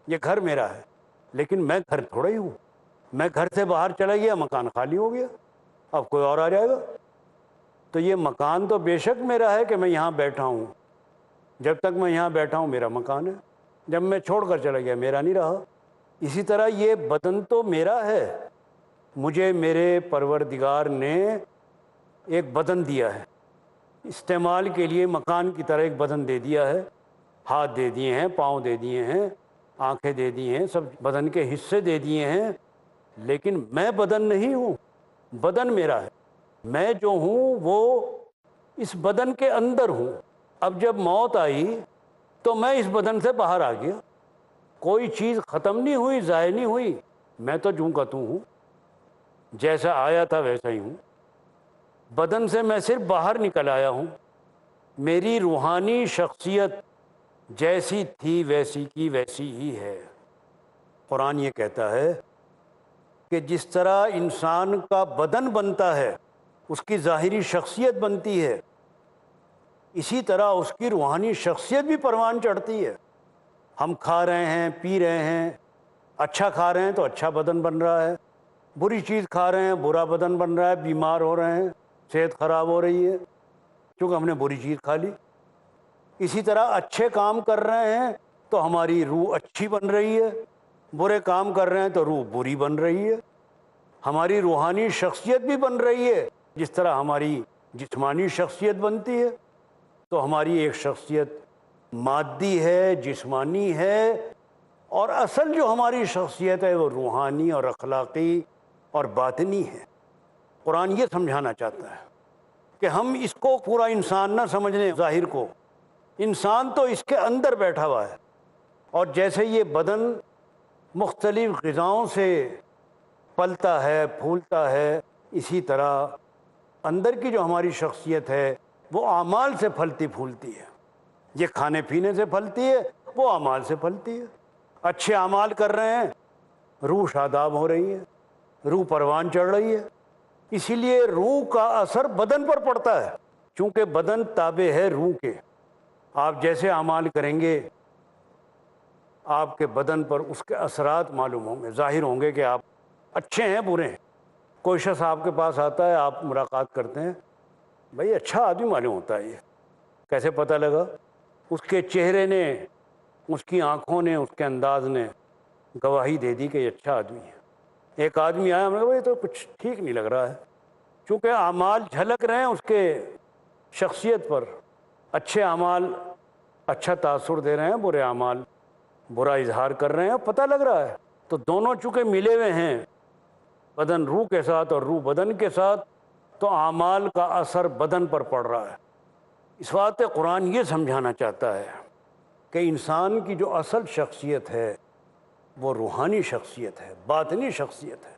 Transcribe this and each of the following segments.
یہ گھر میرا ہے، لیکن میں گھر تھوڑا ہی ہوں۔ میں گھر سے باہر چلا گیا، مکان خالی ہو گیا، اب کوئی اور آ جائے گا۔ تو یہ مکان تو بے شک میرا ہے کہ میں یہاں بیٹھا ہوں، جب تک میں یہاں بیٹھا ہوں میرا مکان ہے، جب میں چھوڑ کر چلا گیا میرا نہیں رہا۔ اسی طرح یہ بدن تو میرا ہے، مجھے میرے پروردگار نے ایک بدن دیا ہے، استعمال کے لیے مکان کی طرح ایک بدن دے دیا ہے، ہاتھ دے دیے ہیں، پاؤں دے دیے ہیں، آنکھیں دے دی ہیں، سب بدن کے حصے دے دیے ہیں، لیکن میں بدن نہیں ہوں، بدن میرا ہے۔ میں جو ہوں وہ اس بدن کے اندر ہوں۔ اب جب موت آئی تو میں اس بدن سے باہر آ گیا، کوئی چیز ختم نہیں ہوئی، ضائع نہیں ہوئی، میں تو جوں کا توں ہوں، جیسا آیا تھا ویسا ہی ہوں۔ بدن سے میں صرف باہر نکل آیا ہوں، میری روحانی شخصیت جیسی تھی ویسی کی ویسی ہی ہے۔ قرآن یہ کہتا ہے کہ جس طرح انسان کا بدن بنتا ہے، اس کی ظاہری شخصیت بنتی ہے، اسی طرح اس کی روحانی شخصیت بھی پروان چڑھتی ہے۔ ہم کھا رہے ہیں، پی رہے ہیں، اچھا کھا رہے ہیں تو اچھا بدن بن رہا ہے، بری چیز کھا رہے ہیں برا بدن بن رہا ہے، بیمار ہو رہے ہیں، صحت خراب ہو رہی ہے کیونکہ ہم نے بری چیز کھا لی۔ اسی طرح اچھے کام کر رہے ہیں تو ہماری روح اچھی بن رہی ہے، برے کام کر رہے ہیں تو روح بری بن رہی ہے۔ ہماری روحانی شخصیت بھی بن رہی ہے، جس طرح ہماری جسمانی شخصیت بنتی ہے۔ تو ہماری ایک شخصیت مادی ہے، جسمانی ہے، اور اصل جو ہماری شخصیت ہے وہ روحانی اور اخلاقی اور باطنی ہے۔ قرآن یہ سمجھانا چاہتا ہے کہ ہم اس کو پورا انسان نہ سمجھ لیں، ظاہر کو، انسان تو اس کے اندر بیٹھا ہوا ہے، اور جیسے یہ بدن مختلف غذاؤں سے پلتا ہے، پھولتا ہے، اسی طرح اندر کی جو ہماری شخصیت ہے وہ اعمال سے پھلتی پھولتی ہے۔ یہ کھانے پینے سے پھلتی ہے، وہ اعمال سے پھلتی ہے۔ اچھے اعمال کر رہے ہیں، روح شاداب ہو رہی ہے، روح پروان چڑھ رہی ہے۔ اسی لیے روح کا اثر بدن پر پڑتا ہے، چونکہ بدن تابع ہے روح کے۔ آپ جیسے اعمال کریں گے آپ کے بدن پر اس کے اثرات معلوم ہوں گے، ظاہر ہوں گے کہ آپ اچھے ہیں برے ہیں۔ کوئی شخص آپ کے پاس آتا ہے، آپ ملاقات کرتے ہیں، بھائی اچھا آدمی معلوم ہوتا ہے، یہ کیسے پتہ لگا؟ اس کے چہرے نے، اس کی آنکھوں نے، اس کے انداز نے گواہی دے دی کہ یہ اچھا آدمی ہے۔ ایک آدمی آیا، ہم نے کہا بھائی تو کچھ ٹھیک نہیں لگ رہا ہے، چونکہ اعمال جھلک رہے ہیں اس کے شخصیت پر۔ اچھے اعمال اچھا تاثر دے رہے ہیں، برے اعمال برا اظہار کر رہے ہیں، پتہ لگ رہا ہے۔ تو دونوں چونکہ ملے ہوئے ہیں، بدن روح کے ساتھ اور روح بدن کے ساتھ، تو اعمال کا اثر بدن پر پڑ رہا ہے۔ اس واسطے قرآن یہ سمجھانا چاہتا ہے کہ انسان کی جو اصل شخصیت ہے وہ روحانی شخصیت ہے، باطنی شخصیت ہے،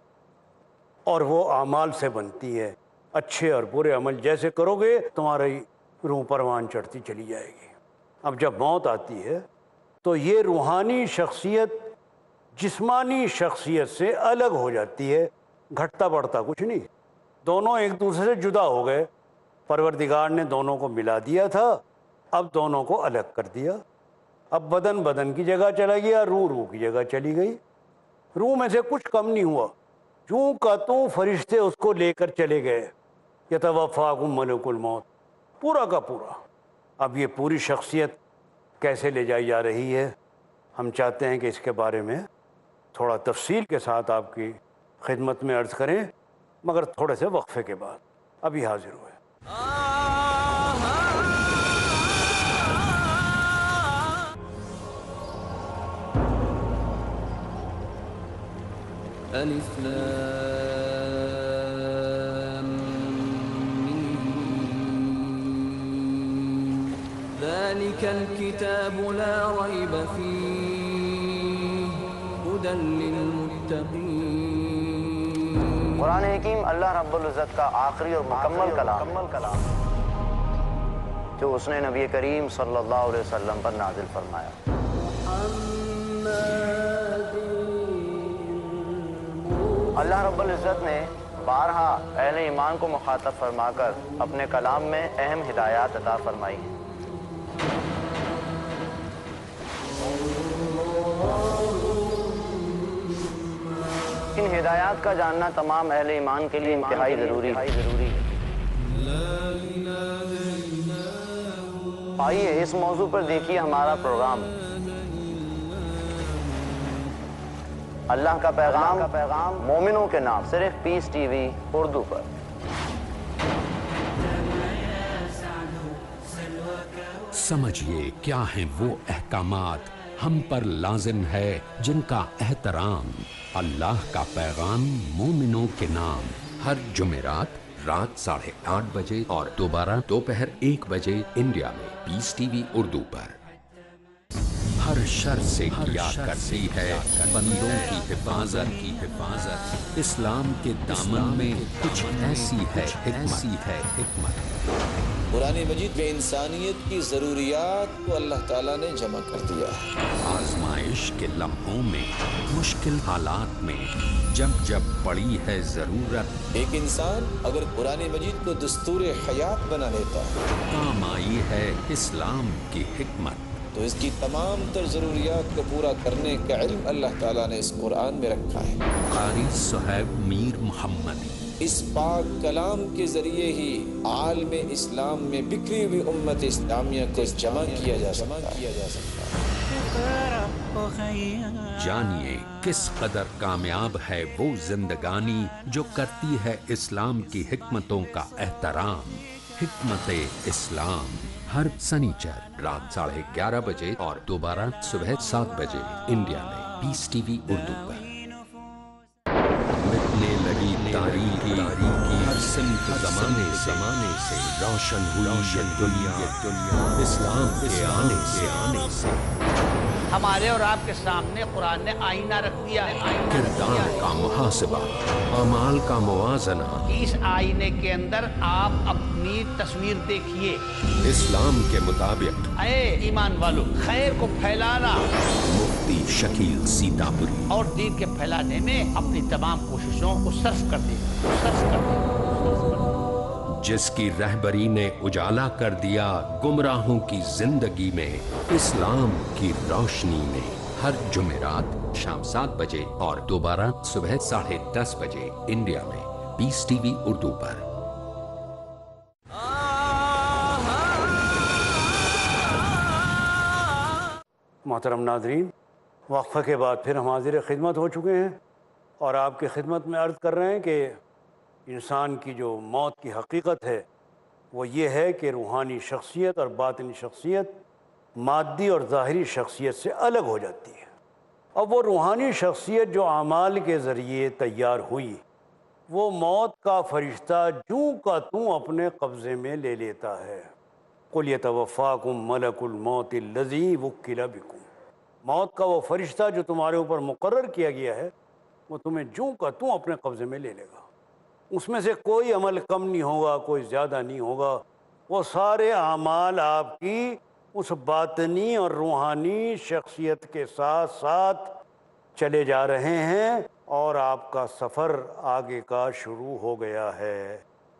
اور وہ اعمال سے بنتی ہے۔ اچھے اور برے عمل جیسے کرو گے تمہاری روح پروان چڑھتی چلی جائے گی۔ اب جب موت آتی ہے تو یہ روحانی شخصیت جسمانی شخصیت سے الگ ہو جاتی ہے، گھٹتا بڑھتا کچھ نہیں، دونوں ایک دوسرے سے جدا ہو گئے۔ پروردگار نے دونوں کو ملا دیا تھا، اب دونوں کو الگ کر دیا۔ اب بدن بدن کی جگہ چلا گیا، روح روح کی جگہ چلی گئی۔ روح میں سے کچھ کم نہیں ہوا، جوں کا توں فرشتے اس کو لے کر چلے گئے، یتوفاکم ملک الموت، پورا کا پورا۔ اب یہ پوری شخصیت کیسے لے جائی جا رہی ہے، ہم چاہتے ہیں کہ اس کے بارے میں تھوڑا تفصیل کے ساتھ آپ کی خدمت میں عرض کریں، مگر تھوڑے سے وقفے کے بعد۔ ابھی حاضر ہوئے۔ الف لام میم ذلك الكتاب لا ريب فيه هدى للمتقين۔ قرآن حکیم اللہ رب العزت کا آخری اور مکمل کلام جو اس نے نبی کریم صلی اللہ علیہ وسلم پر نازل فرمایا۔ اللہ رب العزت نے بارہا اہل ایمان کو مخاطب فرما کر اپنے کلام میں اہم ہدایات عطا فرمائی ہیں۔ لیکن ہدایات کا جاننا تمام اہل ایمان کے لیے انتہائی ضروری ہے۔ آئیے اس موضوع پر دیکھیے ہمارا پروگرام اللہ کا پیغام مومنوں کے نام، صرف پیس ٹی وی اردو پر۔ سمجھیے کیا ہیں وہ احکامات ہم پر لازم ہے جن کا احترام۔ اللہ کا پیغام مومنوں کے نام، ہر جمعرات رات 8:30 بجے اور دوبارہ دوپہر 1 بجے انڈیا میں پیس ٹی وی اردو پر۔ ہر شر سے کیا کرتی ہے بندوں کی حفاظت، اسلام کے دامن میں کچھ ایسی ہے حکمت۔ قرآن مجید میں انسانیت کی ضروریات کو اللہ تعالیٰ نے جمع کر دیا ہے۔ آزمائش کے لمحوں میں، مشکل حالات میں، جب پڑی ہے ضرورت، ایک انسان اگر قرآن مجید کو دستور حیات بنا لیتا ہے، کام آئی ہے اسلام کی حکمت۔ تو اس کی تمام تر ضروریات کو پورا کرنے کا علم اللہ تعالیٰ نے اس قرآن میں رکھا ہے۔ قاری صہیب میر محمدی اس پاک کلام کے ذریعے ہی عالم اسلام میں بکھری ہوئی امت اسلامیہ کو جمع کیا جا سکتا ہے۔ جانیے کس قدر کامیاب ہے وہ زندگانی جو کرتی ہے اسلام کی حکمتوں کا احترام۔ حکمت اسلام ہر سنیچر رات 11:30 بجے اور دوبارہ صبح 7 بجے انڈیا میں پیس ٹی وی اردو پر۔ مٹنے لگی تاریخی ہر سمت زمانے سے روشن ہوئی یہ دنیا اسلام کے آنے سے۔ ہمارے اور آپ کے سامنے قرآن نے آئینہ رکھ دیا ہے، کردار کا محاسبہ، اعمال کا موازنہ، اس آئینے کے اندر آپ اپنی تصویر دیکھیے۔ اسلام کے مطابق اے ایمان والو، خیر کو پھیلانا مفتی شکیل سیتاپوری اور دین کے پھیلانے میں اپنی تمام کوششوں کو صرف کر دیں۔ جس کی رہبری نے اجالا کر دیا گمراہوں کی زندگی میں اسلام کی روشنی میں، ہر جمعرات شام 7 بجے اور دوبارہ صبح 10:30 بجے انڈیا میں پیس ٹی وی اردو پر۔ محترم ناظرین، وقفہ کے بعد پھر ہم حاضر خدمت ہو چکے ہیں اور آپ کی خدمت میں عرض کر رہے ہیں کہ انسان کی جو موت کی حقیقت ہے وہ یہ ہے کہ روحانی شخصیت اور باطنی شخصیت مادی اور ظاہری شخصیت سے الگ ہو جاتی ہے۔ اب وہ روحانی شخصیت جو اعمال کے ذریعے تیار ہوئی، وہ موت کا فرشتہ جوں کا توں اپنے قبضے میں لے لیتا ہے۔ قُلْ يَتَوَفَّاكُم مَلَكُ الْمَوْتِ الَّذِي وُكِّلَ بِكُم۔ موت کا وہ فرشتہ جو تمہارے اوپر مقرر کیا گیا ہے وہ تمہیں جوں کا توں اپنے قبضے میں لے لے گا۔ اس میں سے کوئی عمل کم نہیں ہوگا، کوئی زیادہ نہیں ہوگا۔ وہ سارے اعمال آپ کی اس باطنی اور روحانی شخصیت کے ساتھ ساتھ چلے جا رہے ہیں اور آپ کا سفر آگے کا شروع ہو گیا ہے۔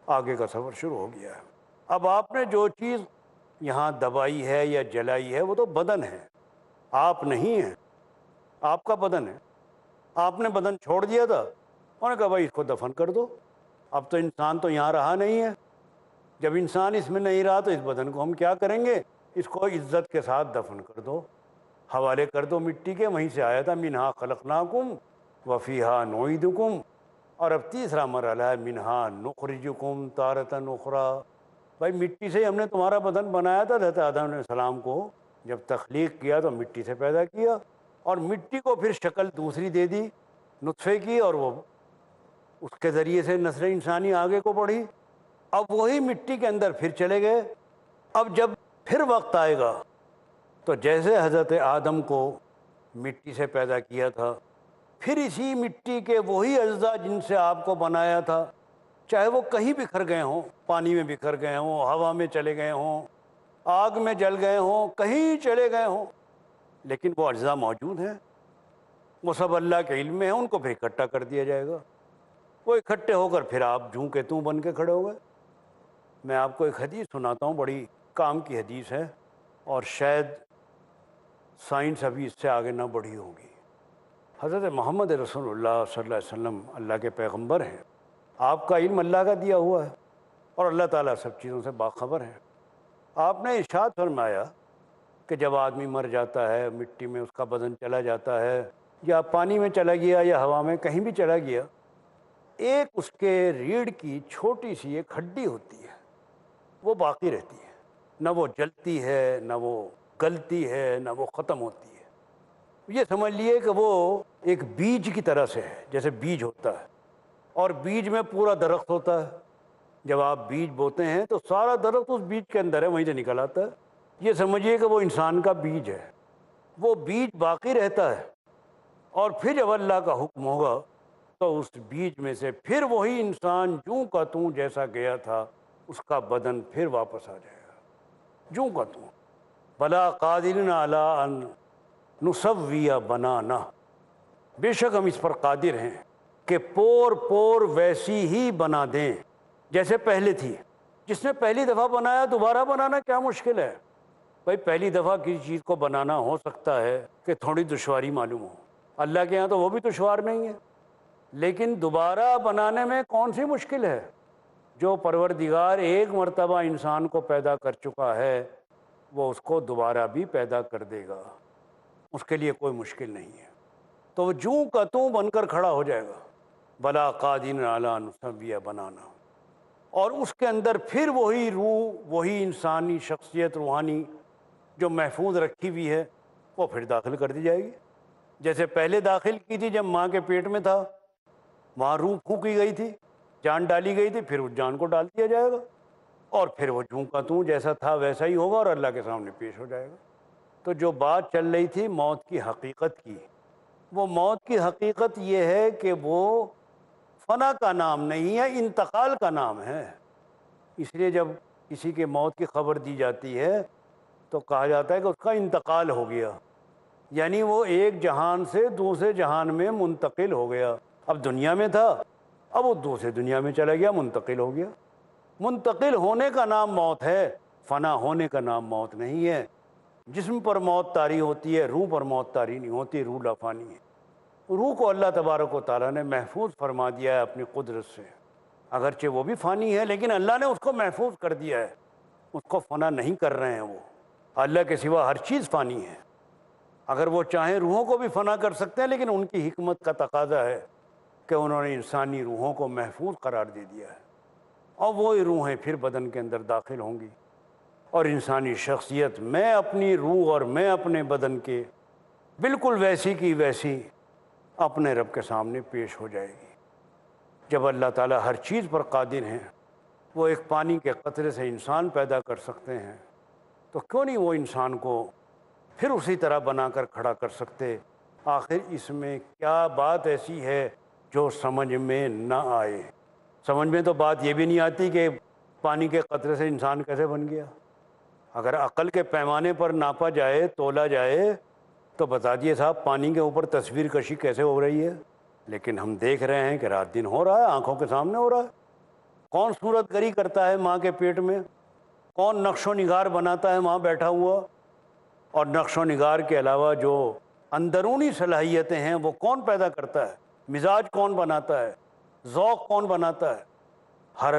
آگے کا سفر شروع ہو گیا ہے۔ اب آپ نے جو چیز یہاں دبائی ہے یا جلائی ہے وہ تو بدن ہے، آپ نہیں ہیں۔ آپ کا بدن ہے، آپ نے بدن چھوڑ دیا تھا، انہوں نے کہا بھائی اس کو دفن کر دو۔ اب تو انسان تو یہاں رہا نہیں ہے، جب انسان اس میں نہیں رہا تو اس بدن کو ہم کیا کریں گے؟ اس کو عزت کے ساتھ دفن کر دو، حوالے کر دو مٹی کے۔ وہیں سے آیا تھا منہا خلقناکم وفیہا نعیدکم، اور اب تیسرا مرحلہ ہے منہا نخرجکم تارۃ اخری۔ بھائی مٹی سے ہی ہم نے تمہارا بدن بنایا تھا، حضرت آدم علیہ السلام کو جب تخلیق کیا تو مٹی سے پیدا کیا، اور مٹی کو پھر شکل دوسری دے دی نطفے کی، اور وہ اس کے ذریعے سے نسل انسانی آگے کو بڑھی۔ اب وہی مٹی کے اندر پھر چلے گئے۔ اب جب پھر وقت آئے گا تو جیسے حضرت آدم کو مٹی سے پیدا کیا تھا، پھر اسی مٹی کے وہی اجزاء جن سے آپ کو بنایا تھا، چاہے وہ کہیں بکھر گئے ہوں، پانی میں بکھر گئے ہوں، ہوا میں چلے گئے ہوں، آگ میں جل گئے ہوں، کہیں چلے گئے ہوں، لیکن وہ اجزاء موجود ہیں، وہ سب اللہ کے علم میں ہیں۔ ان کو پھر اکٹھا کر دیا جائے گا، وہ اکٹھے ہو کر پھر آپ جوں کے توں بن کے کھڑے ہو گئے۔ میں آپ کو ایک حدیث سناتا ہوں، بڑی کام کی حدیث ہے، اور شاید سائنس ابھی اس سے آگے نہ بڑھی ہوگی۔ حضرت محمد رسول اللہ صلی اللہ علیہ وسلم اللہ کے پیغمبر ہیں، آپ کا علم اللہ کا دیا ہوا ہے اور اللہ تعالیٰ سب چیزوں سے باخبر ہے۔ آپ نے ارشاد فرمایا کہ جب آدمی مر جاتا ہے، مٹی میں اس کا بدن چلا جاتا ہے، یا پانی میں چلا گیا یا ہوا میں کہیں بھی چلا گیا، ایک اس کے ریڑھ کی چھوٹی سی ایک ہڈی ہوتی ہے، وہ باقی رہتی ہے، نہ وہ جلتی ہے، نہ وہ گلتی ہے، نہ وہ ختم ہوتی ہے۔ یہ سمجھ لیے کہ وہ ایک بیج کی طرح سے ہے، جیسے بیج ہوتا ہے اور بیج میں پورا درخت ہوتا ہے۔ جب آپ بیج بوتے ہیں تو سارا درخت اس بیج کے اندر ہے، وہیں سے نکل آتا ہے۔ یہ سمجھیے کہ وہ انسان کا بیج ہے، وہ بیج باقی رہتا ہے، اور پھر جب اللہ کا حکم ہوگا تو اس بیج میں سے پھر وہی انسان جوں کا توں جیسا گیا تھا، اس کا بدن پھر واپس آ جائے گا، جوں کا توں۔ بلا قادرین علی ان نسوی بنانا، بے شک ہم اس پر قادر ہیں کہ پور پور ویسی ہی بنا دیں جیسے پہلے تھی۔ جس نے پہلی دفعہ بنایا دوبارہ بنانا کیا مشکل ہے؟ بھائی پہلی دفعہ کسی چیز کو بنانا ہو سکتا ہے کہ تھوڑی دشواری معلوم ہو، اللہ کے یہاں تو وہ بھی دشوار نہیں ہے، لیکن دوبارہ بنانے میں کون سی مشکل ہے؟ جو پروردگار ایک مرتبہ انسان کو پیدا کر چکا ہے وہ اس کو دوبارہ بھی پیدا کر دے گا، اس کے لیے کوئی مشکل نہیں ہے۔ تو وہ جوں کا توں بن کر کھڑا ہو جائے گا، بلا قادر علی ان نسوی بنانا، اور اس کے اندر پھر وہی روح، وہی انسانی شخصیت روحانی جو محفوظ رکھی ہوئی ہے وہ پھر داخل کر دی جائے گی، جیسے پہلے داخل کی تھی جب ماں کے پیٹ میں تھا، وہاں روح پھونکی گئی تھی، جان ڈالی گئی تھی، پھر اس جان کو ڈال دیا جائے گا، اور پھر وہ جوں کا توں جیسا تھا ویسا ہی ہوگا اور اللہ کے سامنے پیش ہو جائے گا۔ تو جو بات چل رہی تھی موت کی حقیقت کی، وہ موت کی حقیقت یہ ہے کہ وہ فنا کا نام نہیں ہے، انتقال کا نام ہے۔ اس لیے جب کسی کے موت کی خبر دی جاتی ہے تو کہا جاتا ہے کہ اس کا انتقال ہو گیا، یعنی وہ ایک جہان سے دوسرے جہان میں منتقل ہو گیا۔ اب دنیا میں تھا، اب وہ دوسرے دنیا میں چلا گیا، منتقل ہو گیا۔ منتقل ہونے کا نام موت ہے، فنا ہونے کا نام موت نہیں ہے۔ جسم پر موت طاری ہوتی ہے، روح پر موت طاری نہیں ہوتی، روح لافانی ہے۔ روح کو اللہ تبارک و تعالیٰ نے محفوظ فرما دیا ہے اپنی قدرت سے، اگرچہ وہ بھی فانی ہے لیکن اللہ نے اس کو محفوظ کر دیا ہے، اس کو فنا نہیں کر رہے ہیں۔ وہ اللہ کے سوا ہر چیز فانی ہے، اگر وہ چاہیں روحوں کو بھی فنا کر سکتے ہیں، لیکن ان کی حکمت کا تقاضا ہے کہ انہوں نے انسانی روحوں کو محفوظ قرار دے دیا ہے، اور وہی روحیں پھر بدن کے اندر داخل ہوں گی، اور انسانی شخصیت میں اپنی روح اور میں اپنے بدن کے بالکل ویسی کی ویسی اپنے رب کے سامنے پیش ہو جائے گی۔ جب اللہ تعالیٰ ہر چیز پر قادر ہیں، وہ ایک پانی کے قطرے سے انسان پیدا کر سکتے ہیں، تو کیوں نہیں وہ انسان کو پھر اسی طرح بنا کر کھڑا کر سکتے؟ آخر اس میں کیا بات ایسی ہے جو سمجھ میں نہ آئے؟ سمجھ میں تو بات یہ بھی نہیں آتی کہ پانی کے قطرے سے انسان کیسے بن گیا۔ اگر عقل کے پیمانے پر ناپا جائے، تولا جائے، تو بتا دیے صاحب پانی کے اوپر تصویر کشی کیسے ہو رہی ہے، لیکن ہم دیکھ رہے ہیں کہ رات دن ہو رہا ہے، آنکھوں کے سامنے ہو رہا ہے۔ کون صورت گری کرتا ہے ماں کے پیٹ میں؟ کون نقش و نگار بناتا ہے وہاں بیٹھا ہوا؟ اور نقش و نگار کے علاوہ جو اندرونی صلاحیتیں ہیں وہ کون پیدا کرتا ہے؟ مزاج کون بناتا ہے؟ ذوق کون بناتا ہے؟ ہر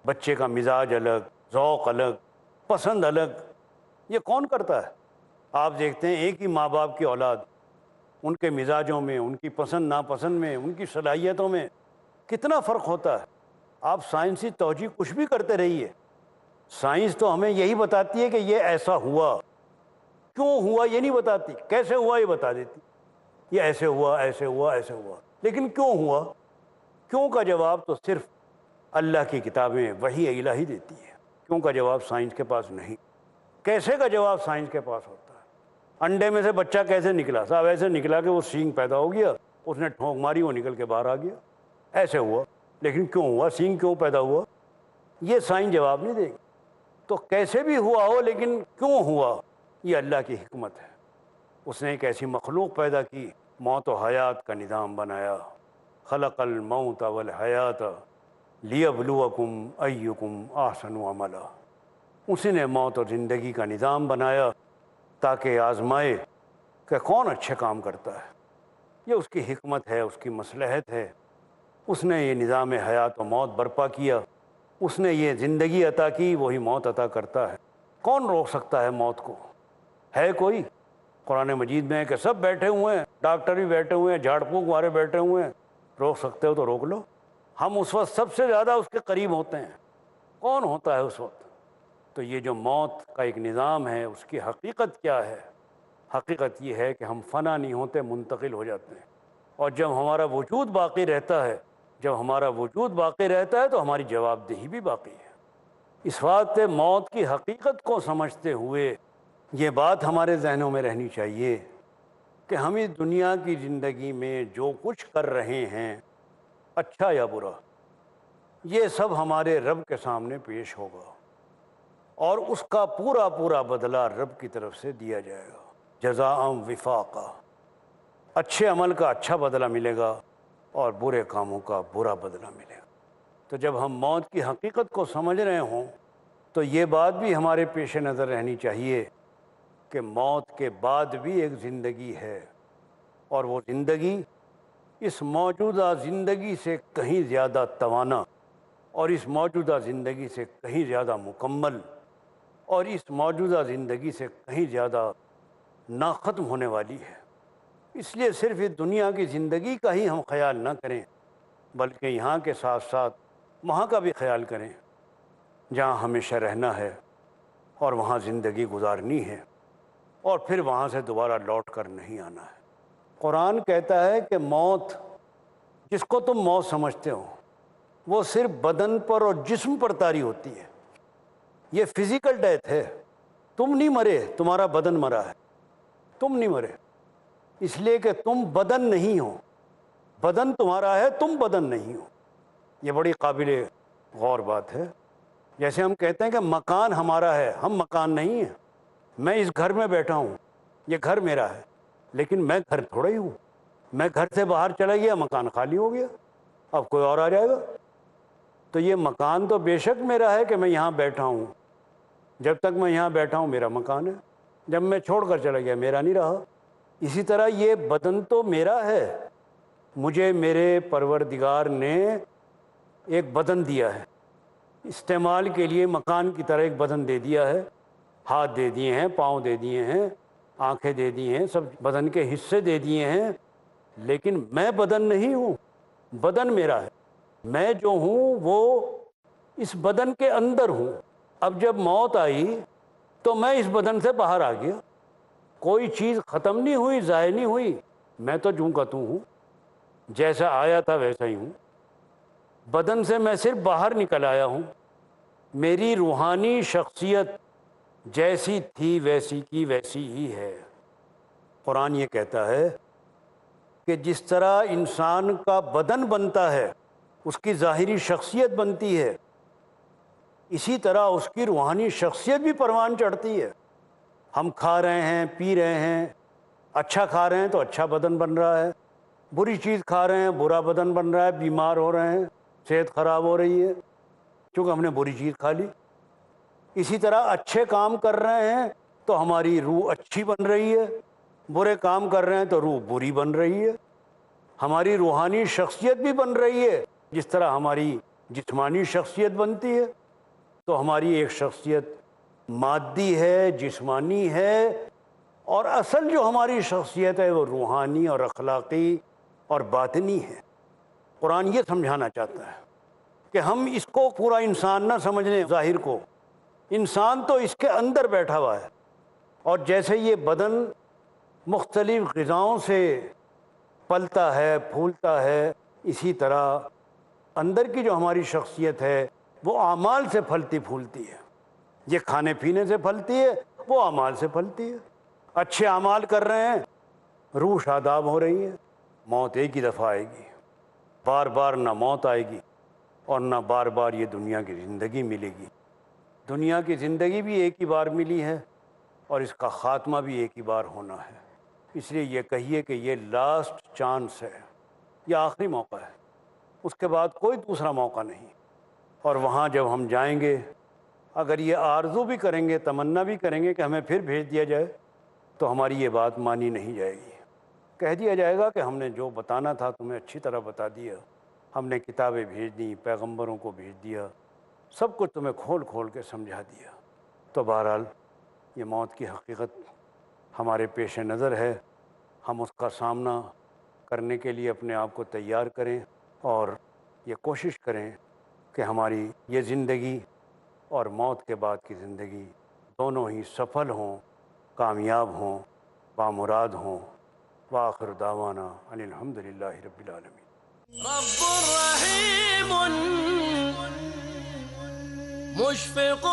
بچے کا مزاج الگ، ذوق الگ، پسند الگ، یہ کون کرتا ہے؟ آپ دیکھتے ہیں ایک ہی ماں باپ کی اولاد، ان کے مزاجوں میں، ان کی پسند ناپسند میں، ان کی صلاحیتوں میں کتنا فرق ہوتا ہے۔ آپ سائنسی توجیہ کچھ بھی کرتے رہیے، سائنس تو ہمیں یہی بتاتی ہے کہ یہ ایسا ہوا، کیوں ہوا یہ نہیں بتاتی، کیسے ہوا یہ بتا دیتی، یہ ایسے ہوا، ایسے ہوا، ایسے ہوا، لیکن کیوں ہوا؟ کیوں کا جواب تو صرف اللہ کی کتابیں وحی الہی دیتی ہے، کیوں کا جواب سائنس کے پاس نہیں، کیسے کا جواب سائنس کے پاس ہوتا ہے۔ انڈے میں سے بچہ کیسے نکلا؟ صاحب ایسے نکلا کہ وہ سینگ پیدا ہو گیا، اس نے ٹھونک ماری، وہ نکل کے باہر آ گیا، ایسے ہوا، لیکن کیوں ہوا، سینگ کیوں پیدا ہوا، یہ سائنس جواب نہیں دے گی۔ تو کیسے بھی ہوا ہو لیکن کیوں ہوا، یہ اللہ کی حکمت ہے۔ اس نے ایک ایسی مخلوق پیدا کی، موت و حیات کا نظام بنایا، خلق الموت والحیات لیبلوکم ایکم احسن عملا۔ اسی نے موت اور زندگی کا نظام بنایا تاکہ آزمائے کہ کون اچھے کام کرتا ہے۔ یہ اس کی حکمت ہے، اس کی مصلحت ہے۔ اس نے یہ نظام حیات و موت برپا کیا، اس نے یہ زندگی عطا کی، وہی موت عطا کرتا ہے۔ کون روک سکتا ہے موت کو؟ ہے کوئی؟ قرآن مجید میں ہے کہ سب بیٹھے ہوئے ہیں، ڈاکٹر بھی بیٹھے ہوئے ہیں، جھاڑ پھونک والے بیٹھے ہوئے ہیں، روک سکتے ہو تو روک لو۔ ہم اس وقت سب سے زیادہ اس کے قریب ہوتے ہیں، کون ہوتا ہے اس وقت؟ تو یہ جو موت کا ایک نظام ہے، اس کی حقیقت کیا ہے؟ حقیقت یہ ہے کہ ہم فنا نہیں ہوتے، منتقل ہو جاتے ہیں۔ اور جب ہمارا وجود باقی رہتا ہے، جب ہمارا وجود باقی رہتا ہے تو ہماری جواب دہی بھی باقی ہے۔ اس واسطے موت کی حقیقت کو سمجھتے ہوئے یہ بات ہمارے ذہنوں میں رہنی چاہیے کہ ہم اس دنیا کی زندگی میں جو کچھ کر رہے ہیں، اچھا یا برا، یہ سب ہمارے رب کے سامنے پیش ہوگا، اور اس کا پورا پورا بدلہ رب کی طرف سے دیا جائے گا۔ جزاء وفاقا، اچھے عمل کا اچھا بدلہ ملے گا اور برے کاموں کا برا بدلہ ملے گا۔ تو جب ہم موت کی حقیقت کو سمجھ رہے ہوں تو یہ بات بھی ہمارے پیش نظر رہنی چاہیے کہ موت کے بعد بھی ایک زندگی ہے، اور وہ زندگی اس موجودہ زندگی سے کہیں زیادہ توانا، اور اس موجودہ زندگی سے کہیں زیادہ مکمل، اور اس موجودہ زندگی سے کہیں زیادہ نا ختم ہونے والی ہے۔ اس لیے صرف اس دنیا کی زندگی کا ہی ہم خیال نہ کریں، بلکہ یہاں کے ساتھ ساتھ وہاں کا بھی خیال کریں جہاں ہمیشہ رہنا ہے اور وہاں زندگی گزارنی ہے، اور پھر وہاں سے دوبارہ لوٹ کر نہیں آنا ہے۔ قرآن کہتا ہے کہ موت، جس کو تم موت سمجھتے ہو، وہ صرف بدن پر اور جسم پر طاری ہوتی ہے۔ یہ فزیکل ڈیتھ ہے، تم نہیں مرے، تمہارا بدن مرا ہے، تم نہیں مرے، اس لیے کہ تم بدن نہیں ہو، بدن تمہارا ہے، تم بدن نہیں ہو۔ یہ بڑی قابل غور بات ہے۔ جیسے ہم کہتے ہیں کہ مکان ہمارا ہے، ہم مکان نہیں ہیں۔ میں اس گھر میں بیٹھا ہوں، یہ گھر میرا ہے، لیکن میں گھر تھوڑا ہی ہوں۔ میں گھر سے باہر چلا گیا، مکان خالی ہو گیا، اب کوئی اور آ جائے گا۔ تو یہ مکان تو بے شک میرا ہے کہ میں یہاں بیٹھا ہوں، جب تک میں یہاں بیٹھا ہوں میرا مکان ہے، جب میں چھوڑ کر چلا گیا میرا نہیں رہا۔ اسی طرح یہ بدن تو میرا ہے، مجھے میرے پروردگار نے ایک بدن دیا ہے، استعمال کے لیے مکان کی طرح ایک بدن دے دیا ہے، ہاتھ دے دیے ہیں، پاؤں دے دیے ہیں، آنکھیں دے دی ہیں، سب بدن کے حصے دے دیے ہیں، لیکن میں بدن نہیں ہوں، بدن میرا ہے۔ میں جو ہوں وہ اس بدن کے اندر ہوں۔ اب جب موت آئی تو میں اس بدن سے باہر آ گیا، کوئی چیز ختم نہیں ہوئی، ضائع نہیں ہوئی، میں تو جوں کا توں ہوں، جیسا آیا تھا ویسا ہی ہوں۔ بدن سے میں صرف باہر نکل آیا ہوں، میری روحانی شخصیت جیسی تھی ویسی کی ویسی ہی ہے۔ قرآن یہ کہتا ہے کہ جس طرح انسان کا بدن بنتا ہے، اس کی ظاہری شخصیت بنتی ہے، اسی طرح اس کی روحانی شخصیت بھی پروان چڑھتی ہے۔ ہم کھا رہے ہیں، پی رہے ہیں، اچھا کھا رہے ہیں تو اچھا بدن بن رہا ہے، بری چیز کھا رہے ہیں برا بدن بن رہا ہے، بیمار ہو رہے ہیں، صحت خراب ہو رہی ہے کیونکہ ہم نے بری چیز کھا لی۔ اسی طرح اچھے کام کر رہے ہیں تو ہماری روح اچھی بن رہی ہے، برے کام کر رہے ہیں تو روح بری بن رہی ہے۔ ہماری روحانی شخصیت بھی بن رہی ہے جس طرح ہماری جسمانی شخصیت بنتی ہے۔ تو ہماری ایک شخصیت مادی ہے، جسمانی ہے، اور اصل جو ہماری شخصیت ہے وہ روحانی اور اخلاقی اور باطنی ہے۔ قرآن یہ سمجھانا چاہتا ہے کہ ہم اس کو پورا انسان نہ سمجھ لیں، ظاہر کو، انسان تو اس کے اندر بیٹھا ہوا ہے، اور جیسے یہ بدن مختلف غذاؤں سے پلتا ہے، پھولتا ہے، اسی طرح اندر کی جو ہماری شخصیت ہے وہ اعمال سے پھلتی پھولتی ہے۔ یہ کھانے پینے سے پھلتی ہے، وہ اعمال سے پھلتی ہے۔ اچھے اعمال کر رہے ہیں، روح شاداب ہو رہی ہے۔ موت ایک ہی دفعہ آئے گی، بار بار نہ موت آئے گی اور نہ بار بار یہ دنیا کی زندگی ملے گی۔ دنیا کی زندگی بھی ایک ہی بار ملی ہے اور اس کا خاتمہ بھی ایک ہی بار ہونا ہے۔ اس لیے یہ کہیے کہ یہ لاسٹ چانس ہے، یہ آخری موقع ہے، اس کے بعد کوئی دوسرا موقع نہیں۔ اور وہاں جب ہم جائیں گے، اگر یہ آرزو بھی کریں گے، تمنا بھی کریں گے کہ ہمیں پھر بھیج دیا جائے، تو ہماری یہ بات مانی نہیں جائے گی۔ کہہ دیا جائے گا کہ ہم نے جو بتانا تھا تمہیں اچھی طرح بتا دیا، ہم نے کتابیں بھیج دیں، پیغمبروں کو بھیج دیا، سب کچھ تمہیں کھول کھول کے سمجھا دیا۔ تو بہرحال یہ موت کی حقیقت ہمارے پیش نظر ہے، ہم اس کا سامنا کرنے کے لیے اپنے آپ کو تیار کریں اور یہ کوشش کریں کہ ہماری یہ زندگی اور موت کے بعد کی زندگی دونوں ہی سفل ہوں، کامیاب ہوں، بامراد ہوں۔ وآخر دعوانا ان الحمد للہ رب العالمین۔ رب رحیم مشفق